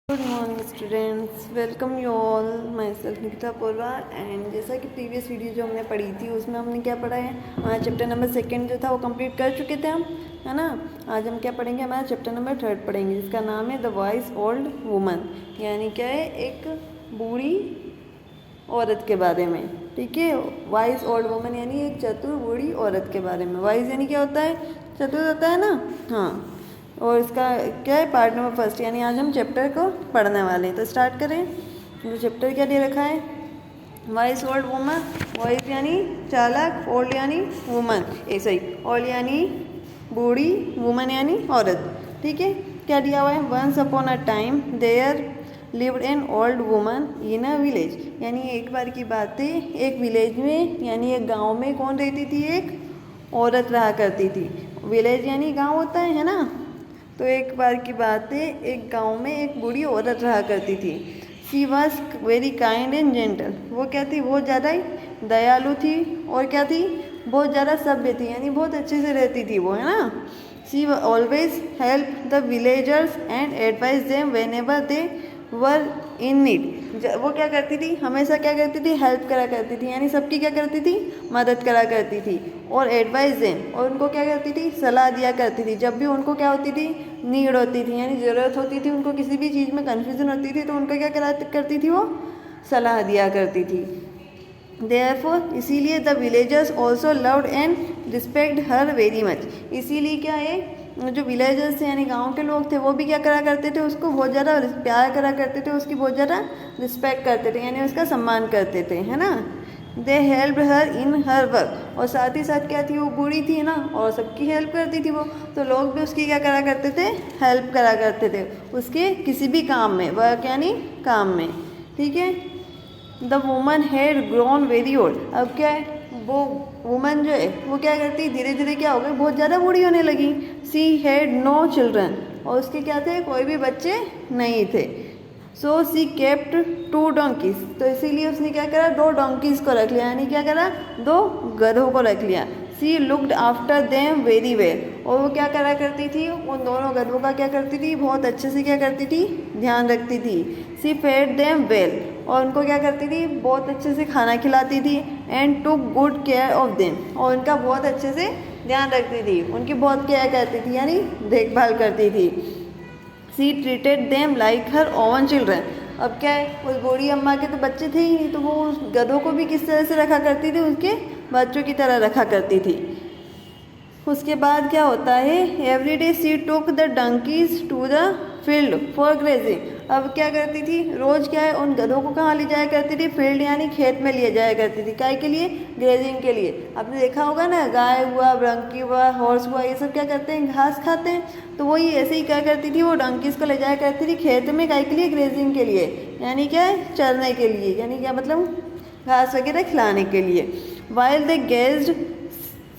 Good morning students, welcome you all. Myself Nikita Polwar. And जैसा कि previous video जो हमने पढ़ी थी उसमें हमने क्या पढ़ा है, हमारा चैप्टर नंबर 2 जो था वो कंप्लीट कर चुके थे हम, है ना। आज हम क्या पढ़ेंगे, हमारा चैप्टर नंबर 3 पढ़ेंगे जिसका नाम है द वाइज ओल्ड वुमन। यानी क्या है, एक बूढ़ी औरत के बारे में। ठीक है, वाइज ओल्ड वुमन यानी एक चतुर बूढ़ी औरत के बारे में। वाइज यानी क्या होता है, चतुर होता है ना। हाँ, और इसका क्या है, पार्ट नंबर 1। यानी आज हम चैप्टर को पढ़ने वाले हैं, तो स्टार्ट करें। तो चैप्टर क्या दे रखा है, वाइज ओल्ड वुमन। वाइज यानी चालाक, ओल्ड यानी वुमन, ऐसा ही, ओल्ड यानी बूढ़ी, वुमन यानी औरत। ठीक है, क्या दिया हुआ है, once upon a time there lived an old woman in a village. यानी एक बार की बात है, एक विलेज में यानी एक गांव में कौन रहती थी, एक औरत रहा करती थी। विलेज यानी गांव होता है ना। तो एक बार की बात है, एक गांव में एक बूढ़ी औरत रहा करती थी। She was very kind and gentle. वो क्या थी, बहुत ज़्यादा ही दयालु थी, और क्या थी, बहुत ज़्यादा सभ्य थी, यानी बहुत अच्छे से रहती थी वो, है ना। She always help the villagers and advise them when ever they were in need. वो क्या करती थी, हमेशा क्या करती थी, हेल्प करा करती थी, यानी सबकी क्या करती थी, मदद करा करती थी। और एडवाइस देम, और उनको क्या करती थी, सलाह दिया करती थी। जब भी उनको क्या होती थी, नीड होती थी, यानी ज़रूरत होती थी, उनको किसी भी चीज़ में कन्फ्यूजन होती थी, तो उनका क्या करा करती थी, वो सलाह दिया करती थी। देयरफॉर, इसीलिए the villagers also loved and respect her very much. इसीलिए क्या है, जो विलेजर्स थे यानी गांव के लोग थे, वो भी क्या करा करते थे, उसको बहुत ज़्यादा प्यार करा करते थे, उसकी बहुत ज़्यादा रिस्पेक्ट करते थे, यानी उसका सम्मान करते थे, है ना। They help her in her work, और साथ ही साथ क्या थी, वो बूढ़ी थी ना, और सबकी हेल्प करती थी वो, तो लोग भी उसकी क्या करा करते थे, हेल्प करा करते थे उसके किसी भी काम में, वर्क यानी काम में। ठीक है, the woman had grown very old. अब क्या है, वो वुमन जो है वो क्या करती, धीरे धीरे क्या हो गई, बहुत ज़्यादा बूढ़ी होने लगी। सी हैड नो चिल्ड्रन, और उसके क्या थे, कोई भी बच्चे नहीं थे। सो सी केप्ट 2 डोंकीज, तो इसीलिए उसने क्या करा, 2 डोंकीज को रख लिया, यानी क्या करा, 2 गधों को रख लिया। She looked after them very well, और वो क्या करा करती थी, उन दोनों गधों का क्या करती थी, बहुत अच्छे से क्या करती थी, ध्यान रखती थी। सी फेड देम वेल, और उनको क्या करती थी, बहुत अच्छे से खाना खिलाती थी। And took good care of them, और उनका बहुत अच्छे से ध्यान रखती थी, उनकी बहुत केयर करती थी, यानी देखभाल करती थी। सी ट्रीटेड देम लाइक हर ओवन चिल्ड्रन। अब क्या है, उस बूढ़ी अम्मा के तो बच्चे थे ही नहीं, तो वो उस गधों को भी किस तरह से रखा करती थी, उसके बच्चों की तरह रखा करती थी। उसके बाद क्या होता है, every day she took the donkeys to the field for grazing. अब क्या करती थी, रोज़ क्या है, उन गधों को कहाँ ले जाया करती थी, फील्ड यानी खेत में लिए जाया करती थी। काय के लिए, ग्रेजिंग के लिए। आपने देखा होगा ना, गाय हुआ, डंकी हुआ, हॉर्स हुआ, ये सब क्या करते हैं, घास खाते हैं। तो वही ऐसे ही क्या करती थी, वो डंकीज को ले जाया करती थी खेत में, काय के लिए, ग्रेजिंग के लिए, यानी क्या है, चरने के लिए, यानी क्या मतलब, घास वगैरह खिलाने के लिए। While they gazed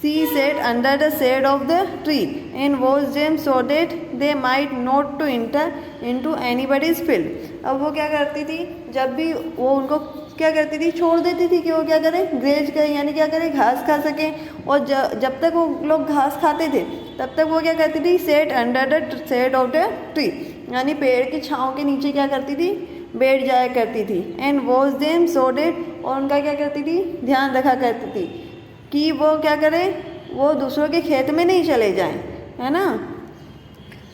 she sat under the shade of the tree and watched them so that they might not to enter into anybody's field. अब वो क्या करती थी, जब भी वो उनको क्या करती थी, छोड़ देती थी कि वो क्या करें, ग्रेज करें, यानी क्या करें, घास खा सकें। और जब तक वो लोग घास खाते थे तब तक वो क्या करती थी, sat under the shade of the tree, यानी पेड़ की छाँव के नीचे क्या करती थी, बैठ जाया करती थी। And watch them so that, और उनका क्या करती थी, ध्यान रखा करती थी कि वो क्या करें, वो दूसरों के खेत में नहीं चले जाएं, है ना।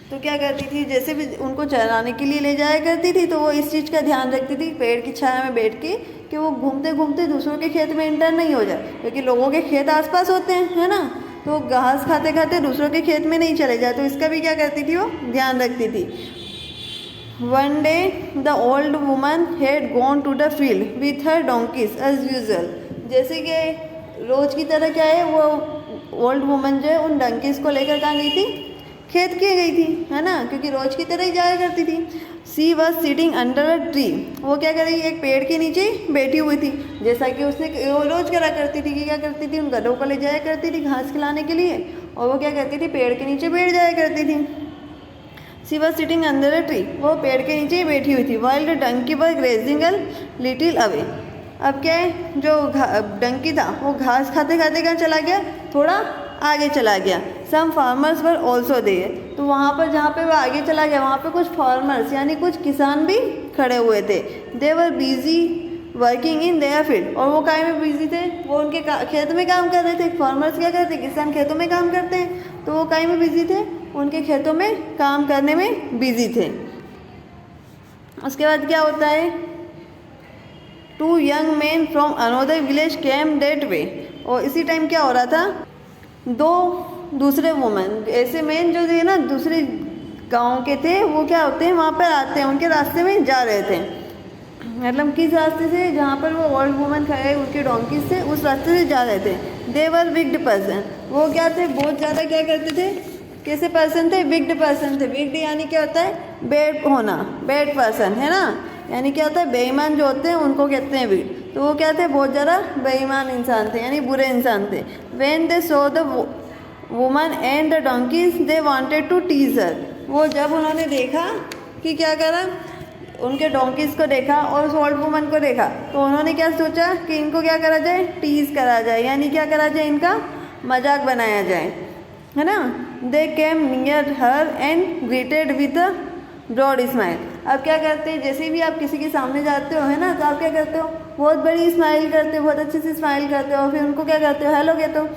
तो क्या करती थी, जैसे भी उनको चराने के लिए ले जाया करती थी, तो वो इस चीज़ का ध्यान रखती थी पेड़ की छाया में बैठ के, कि वो घूमते घूमते दूसरों के खेत में इंटर नहीं हो जाए, क्योंकि लोगों के खेत आसपास होते हैं, है ना। तो घास खाते खाते दूसरों के खेत में नहीं चले जाए, तो इसका भी क्या करती थी, वो ध्यान रखती थी। One day the old woman had gone to the field with her donkeys as usual. जैसे कि रोज़ की तरह क्या है, वो ओल्ड वुमन जो है उन डंकीज को लेकर कहाँ गई थी, खेत के गई थी, है ना, क्योंकि रोज़ की तरह ही जाया करती थी। She was sitting under a tree, वो क्या कर रही, एक पेड़ के नीचे बैठी हुई थी, जैसा कि उसने वो रोज़ करा करती थी, कि क्या करती थी, उन गधों को ले जाया करती थी घास खिलाने के लिए, और वो क्या करती थी, पेड़ के नीचे बैठ जाया करती थी। She was sitting under a tree, वो पेड़ के नीचे ही बैठी हुई थी। While the donkey were grazing a little away. अब क्या है, जो डंकी था वो घास खाते खाते कहाँ चला गया, थोड़ा आगे चला गया। सम फार्मर्स वर ऑल्सो देयर, तो वहाँ पर जहाँ पे वो आगे चला गया वहाँ पे कुछ फार्मर्स यानी कुछ किसान भी खड़े हुए थे। They were busy working in their field, और वो काय में बिजी थे, वो उनके खेत में काम कर रहे थे। फार्मर्स क्या करते हैं, किसान खेतों में काम करते हैं, तो वो काय में बिजी थे, उनके खेतों में काम करने में बिजी थे। उसके बाद क्या होता है, 2 young man from another village came that way, और इसी टाइम क्या हो रहा था, 2 दूसरे वुमेन ऐसे मैन जो थे ना दूसरे गांव के थे, वो क्या होते हैं वहाँ पर आते हैं, उनके रास्ते में जा रहे थे। मतलब किस रास्ते से, जहाँ पर वो ओल्ड वुमन खड़े उनके डोंकीज थे उस रास्ते से जा रहे थे। दे वर विग्ड पर्सन, वो क्या थे, बहुत ज़्यादा क्या करते थे, कैसे पर्सन थे, विग्ड पर्सन थे। विग्ड यानी क्या होता है, बेड होना, बेड पर्सन है ना, यानी क्या होता है, बेईमान जो होते हैं उनको कहते हैं विग्ड। तो वो क्या थे, बहुत ज़्यादा बेईमान इंसान थे यानी बुरे इंसान थे। When they saw the woman and the donkeys they wanted to tease her, वो जब उन्होंने देखा कि क्या करा, उनके डोंकीज को देखा और उस ओल्ड वुमन को देखा, तो उन्होंने क्या सोचा कि इनको क्या करा जाए, टीज करा जाए, यानी क्या करा जाए, इनका मजाक बनाया जाए, है ना। They came near her and greeted with a broad smile. अब क्या करते हैं, जैसे भी आप किसी के सामने जाते हो है ना, तो आप क्या करते हो, बहुत बड़ी स्माइल करते हो, बहुत अच्छे से स्माइल करते हो, और फिर उनको क्या करते हो, हेलो कहते हो।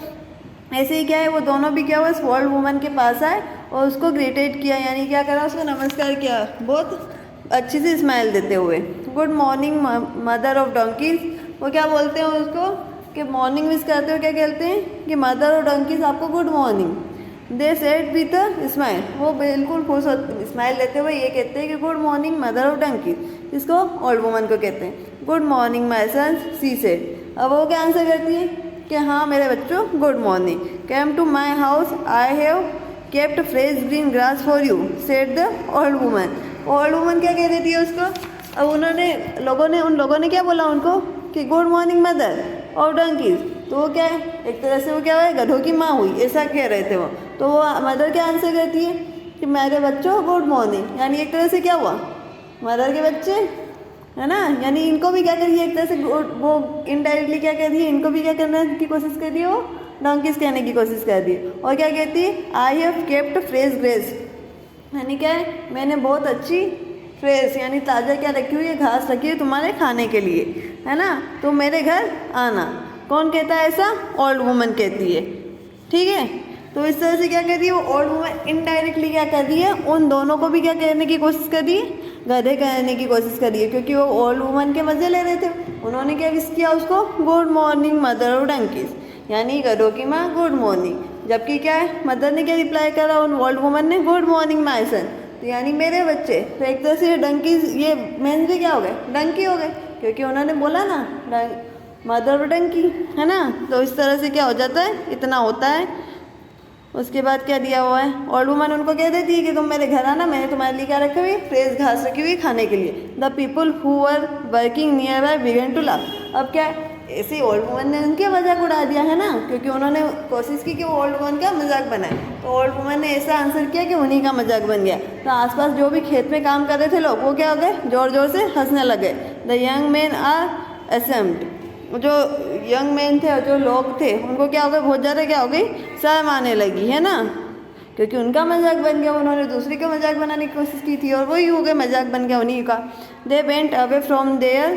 ऐसे ही क्या है, वो दोनों भी क्या हुआ, उस ओल्ड वुमन के पास आए और उसको ग्रीटेड किया, यानी क्या करा, उसको नमस्कार किया, बहुत अच्छी सी स्माइल देते हुए। Good morning mother of donkey's, वो क्या बोलते हैं उसको कि मॉर्निंग विश करते हो, क्या कहते हैं कि मदर ऑफ डोंकीज आपको good morning. They said with a smile, वो बिल्कुल खुश होते, स्माइल लेते हुए ये कहते हैं कि good morning mother of donkeys, इसको ओल्ड वुमन को कहते हैं। Good morning my sons she said, अब वो क्या आंसर करती है कि हाँ मेरे बच्चों good morning. Came to my house I have kept fresh green grass for you said the old woman. Old woman क्या कह रही थी उसको, अब उन लोगों ने क्या बोला उनको कि गुड मॉर्निंग मदर और डंकीज, तो वो क्या है, एक तरह से वो क्या हुआ, गधों की माँ हुई, ऐसा कह रहे थे वो। तो वो मदर क्या आंसर करती है कि मेरे बच्चों गुड मॉर्निंग, यानी एक तरह से क्या हुआ, मदर के बच्चे है ना, यानी इनको भी क्या करिए, एक तरह से वो इनडायरेक्टली क्या कर रही है, इनको भी क्या करने की कोशिश कर रही है, वो डंकीज कहने की कोशिश कर रही है। और क्या कहती है, आई हैव केप्ट फ्रेश ग्रेस, यानी क्या है, मैंने बहुत अच्छी फ्रेश यानी ताज़ा क्या रखी हुई है, घास रखी है तुम्हारे खाने के लिए, है ना, तो मेरे घर आना। कौन कहता है ऐसा, ओल्ड वुमन कहती है, ठीक है। तो इस तरह से क्या कर रही है, वो ओल्ड वुमन इनडायरेक्टली क्या कर रही है, उन दोनों को भी क्या करने की कोशिश कर रही है, गधे कहने की कोशिश कर रही है, क्योंकि वो ओल्ड वुमन के मज़े ले रहे थे। उन्होंने क्या विश किया उसको, good morning mother of donkeys, यानी गधों की माँ गुड मॉर्निंग, जबकि क्या है, मदर ने क्या रिप्लाई करा उन ओल्ड वुमन ने, गुड मॉर्निंग माय सन, तो यानी मेरे बच्चे। तो एक तरह से डंकीज, ये मेन भी क्या हो गए, डंकी हो गए, क्योंकि उन्होंने बोला ना मदर डंकी, है ना। तो इस तरह से क्या हो जाता है, इतना होता है। उसके बाद क्या दिया हुआ है, ओल्ड वुमन उनको कह देती है कि तुम मेरे घर आना, मैंने तुम्हारे लिए क्या रखी हुई, फ्रेश घास रखी हुई खाने के लिए। The people who were working nearby began to laugh, अब क्या है, ऐसे ओल्ड वुमन ने उनके मजाक उड़ा दिया, है ना, क्योंकि उन्होंने कोशिश की कि वो ओल्ड वुमन का मजाक बनाए, तो ओल्ड वुमन ने ऐसा आंसर किया कि उन्हीं का मजाक बन गया। तो आसपास जो भी खेत में काम कर रहे थे लोग, वो क्या हो गए, जोर जोर से हंसने लगे। The young man are ashamed, जो यंग मैन थे और जो लोग थे उनको क्या हो गया, बहुत ज़्यादा क्या हो गई, शर्म आने लगी, है ना, क्योंकि उनका मजाक बन गया, उन्होंने दूसरे का मजाक बनाने की कोशिश की थी और वही हो गया, मजाक बन गया उन्हीं का। They went away from there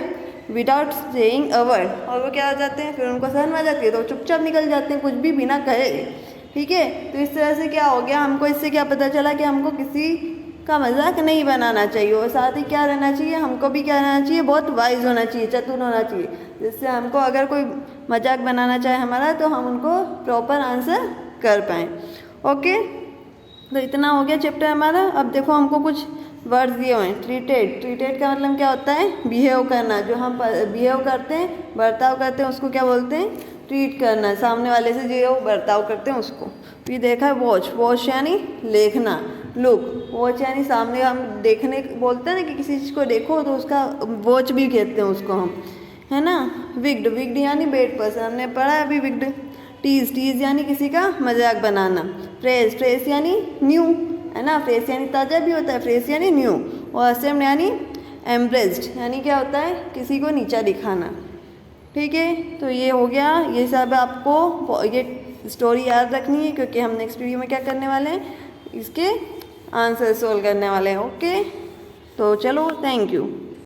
without saying a word, और वो क्या हो जाते हैं, फिर उनको शर्म आ जाती है तो चुपचाप निकल जाते हैं, कुछ भी बिना कहे, ठीक है। तो इस तरह से क्या हो गया, हमको इससे क्या पता चला कि हमको किसी का मजाक नहीं बनाना चाहिए, और साथ ही क्या रहना चाहिए, हमको भी क्या रहना चाहिए, बहुत वाइज होना चाहिए, चतुर होना चाहिए, जिससे हमको अगर कोई मजाक बनाना चाहे हमारा, तो हम उनको प्रॉपर आंसर कर पाएँ। ओके, तो इतना हो गया चैप्टर हमारा। अब देखो हमको कुछ वर्ड्स दिए हुए हैं। ट्रीटेड का मतलब क्या होता है, बिहेव करना, जो हम बिहेव करते हैं, बर्ताव करते हैं, उसको क्या बोलते हैं, ट्रीट करना, सामने वाले से जो बर्ताव करते हैं उसको। फिर देखा है वॉच यानी देखना, लुक, वॉच यानी सामने हम देखने बोलते हैं ना, कि किसी चीज़ को देखो तो उसका वॉच भी कहते हैं उसको हम, है ना। विग्ड यानी बेड पर्सन, हमने पढ़ा है अभी विग्ड। टीज यानी किसी का मजाक बनाना। फ्रेश यानी न्यू, है ना, फ्रेश यानी ताज़ा भी होता है, फ्रेश यानी न्यू। और असेम्ड यानी एम्ब्रेस्ड, यानी क्या होता है, किसी को नीचा दिखाना, ठीक है। तो ये हो गया, ये सब आपको ये स्टोरी याद रखनी है, क्योंकि हम नेक्स्ट वीडियो में क्या करने वाले हैं, इसके आंसर सोल्व करने वाले हैं। ओके, तो चलो, थैंक यू।